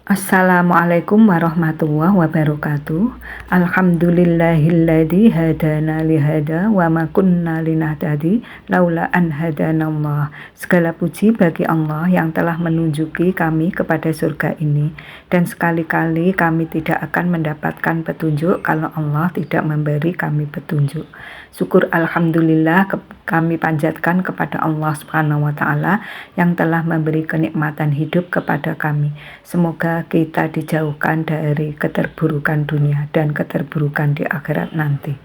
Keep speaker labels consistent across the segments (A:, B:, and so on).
A: Assalamualaikum warahmatullahi wabarakatuh. Alhamdulillahilladzi hadana lihada wa ma kunna linahtadi laula an hadanallah. Segala puji bagi Allah yang telah menunjuki kami kepada surga ini, dan sekali-kali kami tidak akan mendapatkan petunjuk kalau Allah tidak memberi kami petunjuk. Syukur alhamdulillah kami panjatkan kepada Allah Subhanahu wa taala yang telah memberi kenikmatan hidup kepada kami. Semoga kita dijauhkan dari keterburukan dunia dan keterburukan di akhirat nanti.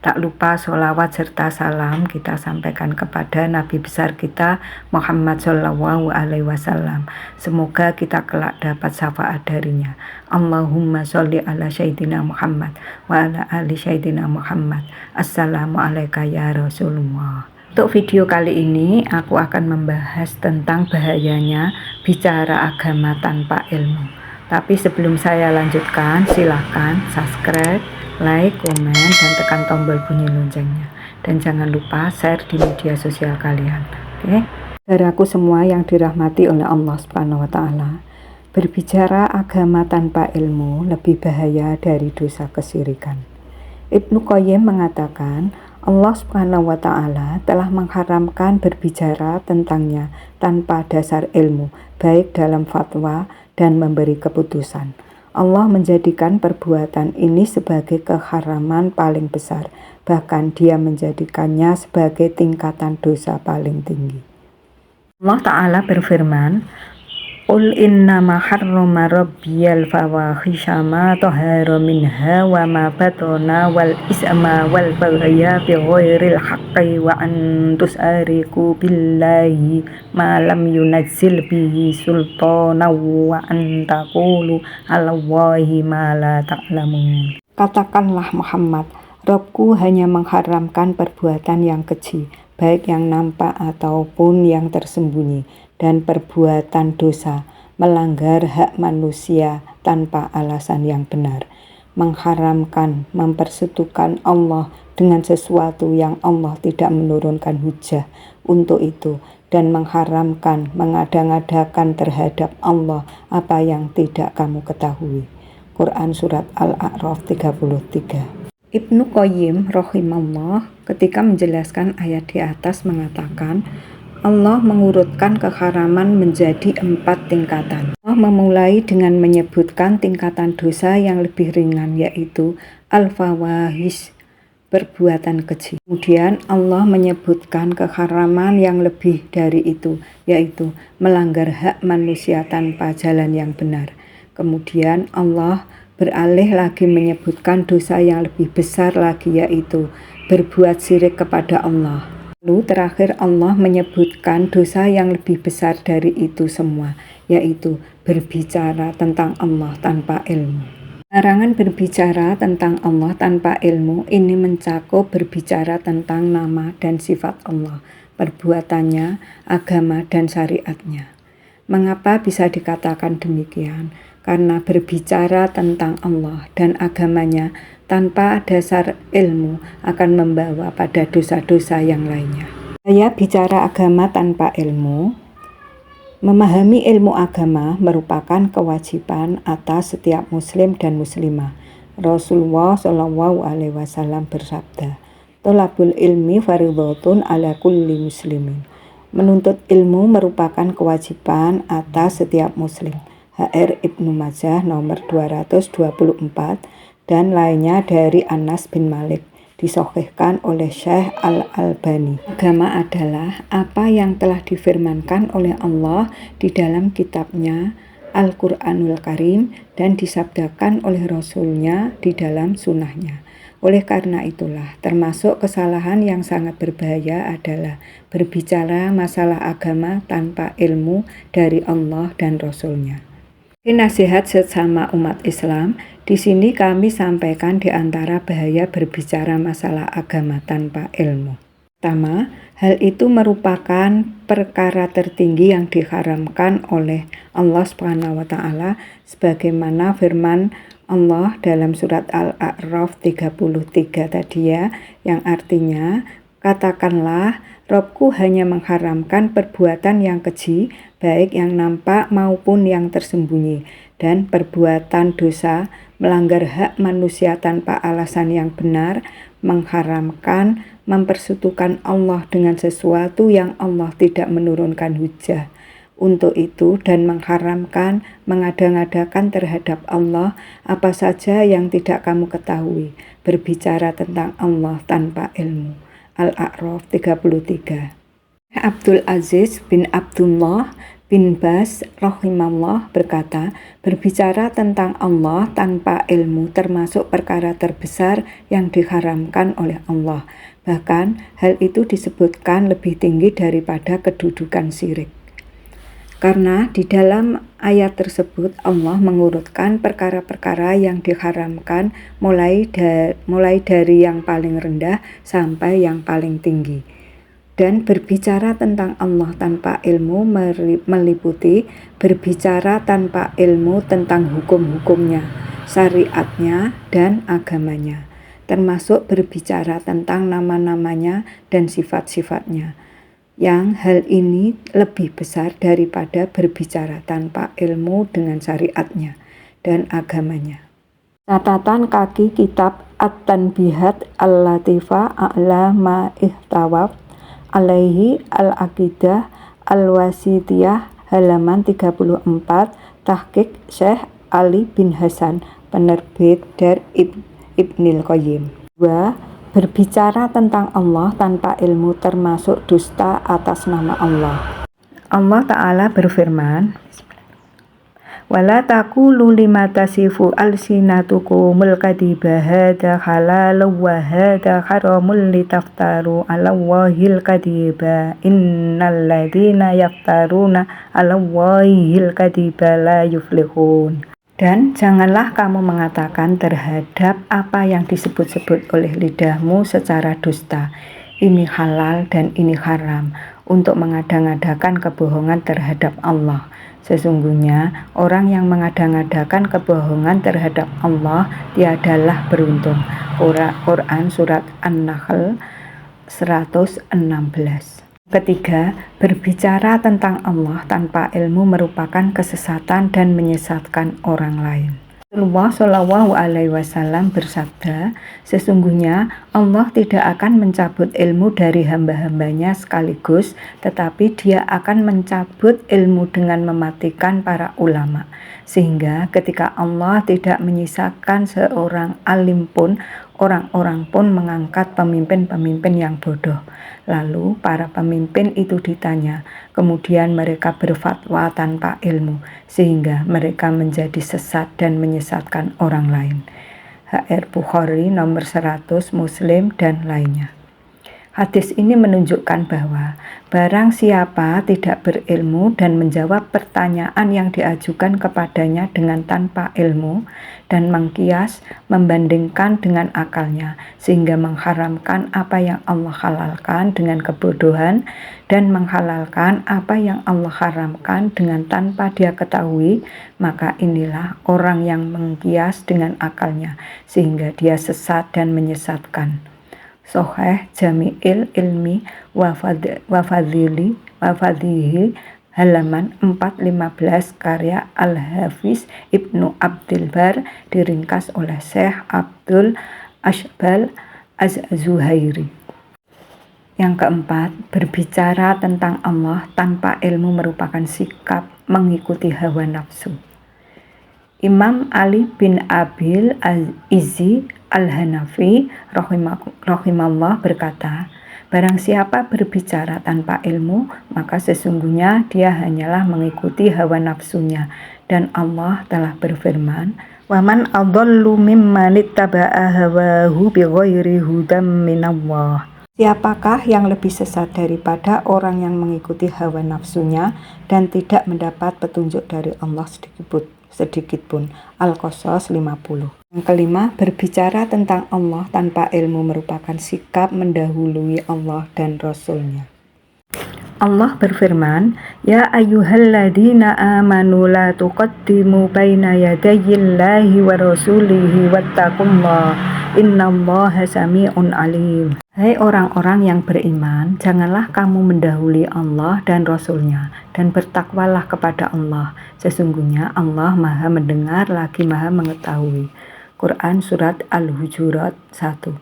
A: Tak lupa sholawat serta salam kita sampaikan kepada Nabi besar kita Muhammad Shallallahu Alaihi Wasallam. Semoga kita kelak dapat syafaat darinya. Allahumma sholli ala Sayyidina Muhammad wa ala ali Sayyidina Muhammad. Assalamualaikum ya Rasulullah. Untuk video kali ini aku akan membahas tentang bahayanya bicara agama tanpa ilmu. Tapi sebelum saya lanjutkan, silahkan subscribe, like, komen, dan tekan tombol bunyi loncengnya. Dan jangan lupa share di media sosial kalian. Oke? Saudaraku semua yang dirahmati oleh Allah Subhanahu wa taala, berbicara agama tanpa ilmu lebih bahaya dari dosa kesyirikan. Ibnu Qayyim mengatakan, Allah Subhanahu wa taala telah mengharamkan berbicara tentangnya tanpa dasar ilmu, baik dalam fatwa dan memberi keputusan. Allah menjadikan perbuatan ini sebagai keharaman paling besar, bahkan Dia menjadikannya sebagai tingkatan dosa paling tinggi. Allah Ta'ala berfirman, Qul innama harrama rabbiyal fawahisha ma tahara minha wa ma batana wal isma wal baghya bighairil haqqi wa an tusariku billahi ma lam yunazzil bihi sultana wa an taqulu 'alallahi ma la ta'lamun. Katakanlah Muhammad, Rabbku hanya mengharamkan perbuatan yang keji, baik yang nampak ataupun yang tersembunyi, dan perbuatan dosa, melanggar hak manusia tanpa alasan yang benar, mengharamkan mempersekutukan Allah dengan sesuatu yang Allah tidak menurunkan hujjah untuk itu, dan mengharamkan mengada-ngadakan terhadap Allah apa yang tidak kamu ketahui. Quran Surat Al-A'raf 33. Ibnu Qayyim rahimahullah ketika menjelaskan ayat di atas mengatakan, Allah mengurutkan keharaman menjadi 4 tingkatan. Allah memulai dengan menyebutkan tingkatan dosa yang lebih ringan, yaitu al-fawahish, perbuatan keji. Kemudian Allah menyebutkan keharaman yang lebih dari itu, yaitu melanggar hak manusia tanpa jalan yang benar. Kemudian Allah beralih lagi menyebutkan dosa yang lebih besar lagi, yaitu berbuat syirik kepada Allah. Lalu terakhir Allah menyebutkan dosa yang lebih besar dari itu semua, yaitu berbicara tentang Allah tanpa ilmu. Larangan berbicara tentang Allah tanpa ilmu ini mencakup berbicara tentang nama dan sifat Allah, perbuatannya, agama, dan syariatnya. Mengapa bisa dikatakan demikian? Karena berbicara tentang Allah dan agamanya tanpa dasar ilmu akan membawa pada dosa-dosa yang lainnya. Saya bicara agama tanpa ilmu. Memahami ilmu agama merupakan kewajiban atas setiap muslim dan muslimah. Rasulullah Shallallahu Alaihi Wasallam bersabda, "Thalabul ilmi fardhatun ala kulli muslimin." Menuntut ilmu merupakan kewajiban atas setiap muslim. HR Ibnu Majah nomor 224 dan lainnya dari Anas bin Malik, disahihkan oleh Syekh Al-Albani. Agama adalah apa yang telah difirmankan oleh Allah di dalam kitabnya Al-Quranul Karim dan disabdakan oleh Rasulnya di dalam sunnahnya. Oleh karena itulah, termasuk kesalahan yang sangat berbahaya adalah berbicara masalah agama tanpa ilmu dari Allah dan Rasulnya. Nasihat sesama umat Islam, di sini kami sampaikan di antara bahaya berbicara masalah agama tanpa ilmu. Pertama, hal itu merupakan perkara tertinggi yang diharamkan oleh Allah Subhanahu wa taala sebagaimana firman Allah dalam surat Al-A'raf 33 tadi ya, yang artinya, katakanlah Robku hanya mengharamkan perbuatan yang keji, baik yang nampak maupun yang tersembunyi, dan perbuatan dosa, melanggar hak manusia tanpa alasan yang benar, mengharamkan, mempersekutukan Allah dengan sesuatu yang Allah tidak menurunkan hujjah untuk itu dan mengharamkan mengada-ngadakan terhadap Allah apa saja yang tidak kamu ketahui, berbicara tentang Allah tanpa ilmu. Al-A'raf 33. Abdul Aziz bin Abdullah bin Bas rahimahullah berkata, berbicara tentang Allah tanpa ilmu termasuk perkara terbesar yang diharamkan oleh Allah. Bahkan hal itu disebutkan lebih tinggi daripada kedudukan syirik. Karena di dalam ayat tersebut Allah mengurutkan perkara-perkara yang diharamkan mulai dari yang paling rendah sampai yang paling tinggi. Dan berbicara tentang Allah tanpa ilmu meliputi berbicara tanpa ilmu tentang hukum-hukumnya, syariatnya, dan agamanya, termasuk berbicara tentang nama-namanya dan sifat-sifatnya. Yang hal ini lebih besar daripada berbicara tanpa ilmu dengan syariatnya dan agamanya. Catatan kaki kitab At-Tanbihat Al-Latifah A'la ma ihtawaf alaihi al-aqidah al-wasitiyah halaman 34, tahqiq Syekh Ali bin Hasan, penerbit Dar Ibnil Qayyim. 2. Berbicara tentang Allah tanpa ilmu termasuk dusta atas nama Allah. Allah Ta'ala berfirman, wala taqulu lima tasifu alsinatukumul kadiba hadza halalun wa hadza haramun litaftaru 'alallahil kadiba innal ladzina yaftaruna 'alallahil kadiba la yuflihun. Dan janganlah kamu mengatakan terhadap apa yang disebut-sebut oleh lidahmu secara dusta, ini halal dan ini haram, untuk mengada-ngadakan kebohongan terhadap Allah. Sesungguhnya orang yang mengada-ngadakan kebohongan terhadap Allah tiadalah beruntung. Quran Surat An-Nahl 116. Ketiga, berbicara tentang Allah tanpa ilmu merupakan kesesatan dan menyesatkan orang lain. Rasulullah Shallallahu Alaihi Wasallam bersabda, sesungguhnya Allah tidak akan mencabut ilmu dari hamba-hambanya sekaligus, tetapi Dia akan mencabut ilmu dengan mematikan para ulama. Sehingga ketika Allah tidak menyisakan seorang alim pun, orang-orang pun mengangkat pemimpin-pemimpin yang bodoh. Lalu para pemimpin itu ditanya, kemudian mereka berfatwa tanpa ilmu, sehingga mereka menjadi sesat dan menyesatkan orang lain. HR Bukhari nomor 100, Muslim, dan lainnya. Hadis ini menunjukkan bahwa barang siapa tidak berilmu dan menjawab pertanyaan yang diajukan kepadanya dengan tanpa ilmu dan mengkias, membandingkan dengan akalnya sehingga mengharamkan apa yang Allah halalkan dengan kebodohan dan menghalalkan apa yang Allah haramkan dengan tanpa dia ketahui, maka inilah orang yang mengkias dengan akalnya sehingga dia sesat dan menyesatkan. Sahih Jami'il Ilmi wa Fadhihi halaman 415 karya Al-Hafiz Ibnu Abdul Bar, diringkas oleh Syekh Abdul Ashbal Az-Zuhairi. Yang keempat, berbicara tentang Allah tanpa ilmu merupakan sikap mengikuti hawa nafsu. Imam Ali bin Abil Izzi Al-Hanafi rahimahullah berkata, barang siapa berbicara tanpa ilmu, maka sesungguhnya dia hanyalah mengikuti hawa nafsunya. Dan Allah telah berfirman, waman adallu mimman ittaba'a hawahu bighairi hudam minallah. Siapakah yang lebih sesat daripada orang yang mengikuti hawa nafsunya dan tidak mendapat petunjuk dari Allah sedikit pun. Al-Qasas 50. Yang kelima, berbicara tentang Allah tanpa ilmu merupakan sikap mendahului Allah dan Rasul-Nya. Allah berfirman, "Ya ayyuhalladzina amanu la tuqaddimu baina yadayillahi wa rasulihi wattaqullaha innallaha sami'un alim." Hai orang-orang yang beriman, janganlah kamu mendahului Allah dan Rasul-Nya, dan bertakwalah kepada Allah. Sesungguhnya Allah Maha Mendengar lagi Maha Mengetahui. Quran Surat Al-Hujurat 1.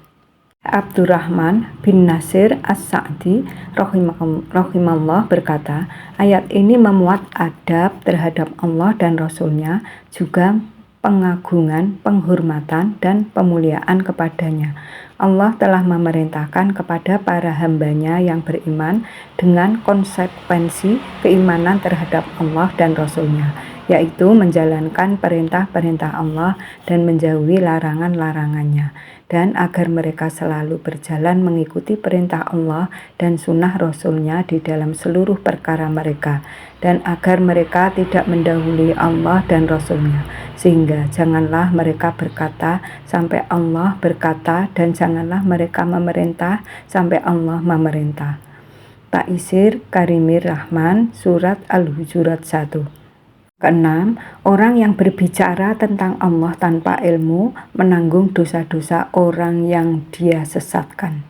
A: Abdurrahman bin Nasir As-Sa'di rahimahullah berkata, ayat ini memuat adab terhadap Allah dan Rasul-Nya, juga pengagungan, penghormatan, dan pemuliaan kepadanya. Allah telah memerintahkan kepada para hambanya yang beriman dengan konsekuensi keimanan terhadap Allah dan Rasul-Nya, yaitu menjalankan perintah-perintah Allah dan menjauhi larangan-larangannya, dan agar mereka selalu berjalan mengikuti perintah Allah dan sunnah Rasul-Nya di dalam seluruh perkara mereka, dan agar mereka tidak mendahului Allah dan Rasul-Nya, sehingga janganlah mereka berkata sampai Allah berkata, dan janganlah mereka memerintah sampai Allah memerintah. Taisir Karimir Rahman, Surat Al-Hujurat 1. Keenam, orang yang berbicara tentang Allah tanpa ilmu menanggung dosa-dosa orang yang dia sesatkan.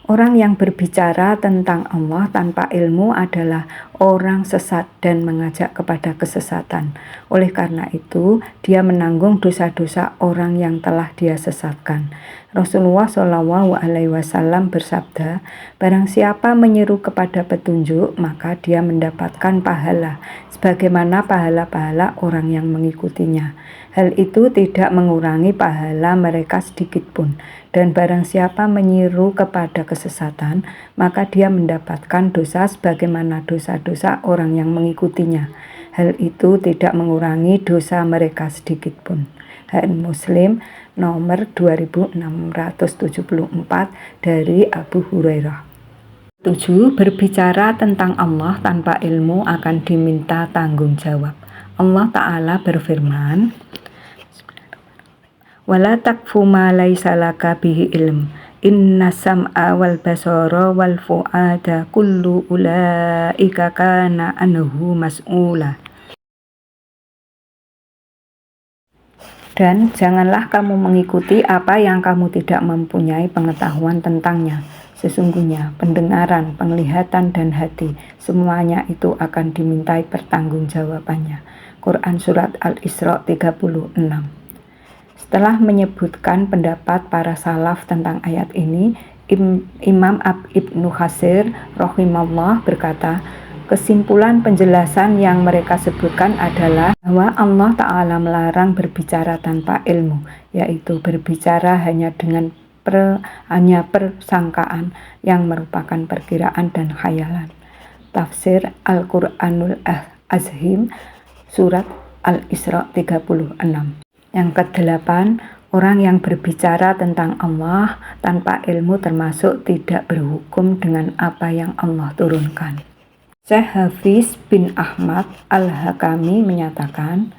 A: Orang yang berbicara tentang Allah tanpa ilmu adalah orang sesat dan mengajak kepada kesesatan. Oleh karena itu, dia menanggung dosa-dosa orang yang telah dia sesatkan. Rasulullah SAW bersabda, barang siapa menyeru kepada petunjuk, maka dia mendapatkan pahala, sebagaimana pahala-pahala orang yang mengikutinya. Hal itu tidak mengurangi pahala mereka sedikit pun. Dan barang siapa menyeru kepada kesesatan, maka dia mendapatkan dosa sebagaimana dosa-dosa orang yang mengikutinya. Hal itu tidak mengurangi dosa mereka sedikit pun. Muslim nomor 2674 dari Abu Hurairah. 7. Berbicara tentang Allah tanpa ilmu akan diminta tanggung jawab. Allah Ta'ala berfirman, wala takfu ma laisa laka bihi ilm inna sam'a wal basara wal fu'ada kullu ulaika kana anhu mas'ula. Dan janganlah kamu mengikuti apa yang kamu tidak mempunyai pengetahuan tentangnya. Sesungguhnya pendengaran, penglihatan, dan hati, semuanya itu akan dimintai pertanggungjawabannya. Quran Surat Al-Isra 36. Setelah menyebutkan pendapat para salaf tentang ayat ini, Imam Ibnu Katsir rahimahullah berkata, kesimpulan penjelasan yang mereka sebutkan adalah bahwa Allah Ta'ala melarang berbicara tanpa ilmu, yaitu berbicara hanya dengan persangkaan yang merupakan perkiraan dan khayalan. Tafsir Al-Quranul Azim Surat Al-Isra 36. Yang ke-8, orang yang berbicara tentang Allah tanpa ilmu termasuk tidak berhukum dengan apa yang Allah turunkan. Syekh Hafiz bin Ahmad Al-Hakami menyatakan,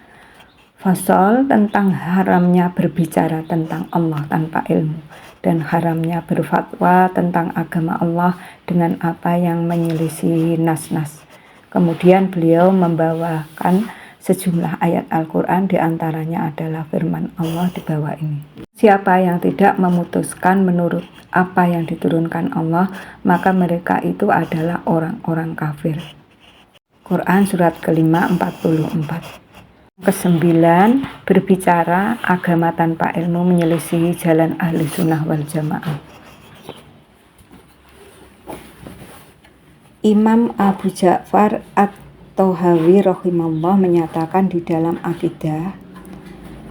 A: fasal tentang haramnya berbicara tentang Allah tanpa ilmu dan haramnya berfatwa tentang agama Allah dengan apa yang menyelisihi nas-nas. Kemudian beliau membawakan sejumlah ayat Al-Quran, diantaranya adalah firman Allah di bawah ini. Siapa yang tidak memutuskan menurut apa yang diturunkan Allah, maka mereka itu adalah orang-orang kafir. Quran Surat kelima 44. Kesembilan, berbicara agama tanpa ilmu menyelisihi jalan ahli sunnah wal jamaah. Imam Abu Ja'far At-Tohawi rahimahullah menyatakan di dalam akidah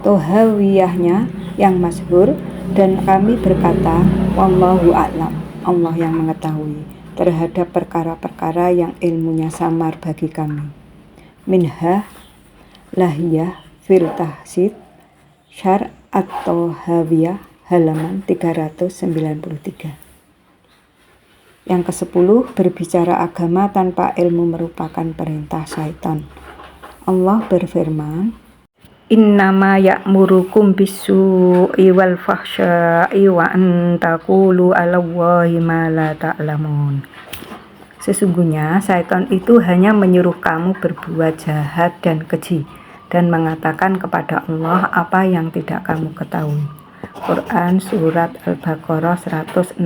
A: Tohawiyahnya yang masyhur, dan kami berkata, wallahu a'lam, Allah yang mengetahui, terhadap perkara-perkara yang ilmunya samar bagi kami. Minha Lahiyah fil Tahsid Syar At-Tohawiyah halaman 393. Yang ke-10, berbicara agama tanpa ilmu merupakan perintah syaitan. Allah berfirman, innama ya'murukum bis-su'i wal fahsya'i wa an taqulu 'alallahi ma la ta'lamun. Sesungguhnya syaitan itu hanya menyuruh kamu berbuat jahat dan keji dan mengatakan kepada Allah apa yang tidak kamu ketahui. Quran Surat Al-Baqarah 169.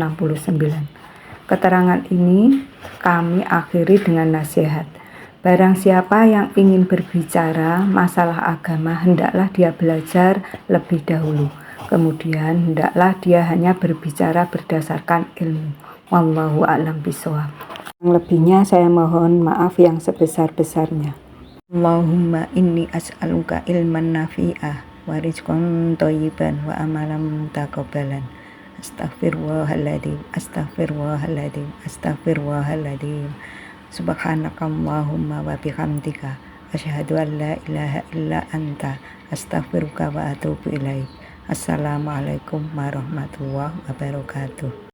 A: Keterangan ini kami akhiri dengan nasihat. Barang siapa yang ingin berbicara masalah agama, hendaklah dia belajar lebih dahulu. Kemudian hendaklah dia hanya berbicara berdasarkan ilmu. Wallahu a'lam bishawab. Yang lebihnya saya mohon maaf yang sebesar-besarnya. Allahumma inni as'aluka ilman nafi'ah wa rizqan thayyiban wa amalan mutaqabbalan. Astaghfirullahaladzim, astaghfirullahaladzim, astaghfirullahaladzim. Subhanakallahumma wa bihamdika asyhadu an la ilaha illa anta astaghfiruka wa atubu ilaik. Assalamualaikum warahmatullahi wabarakatuh.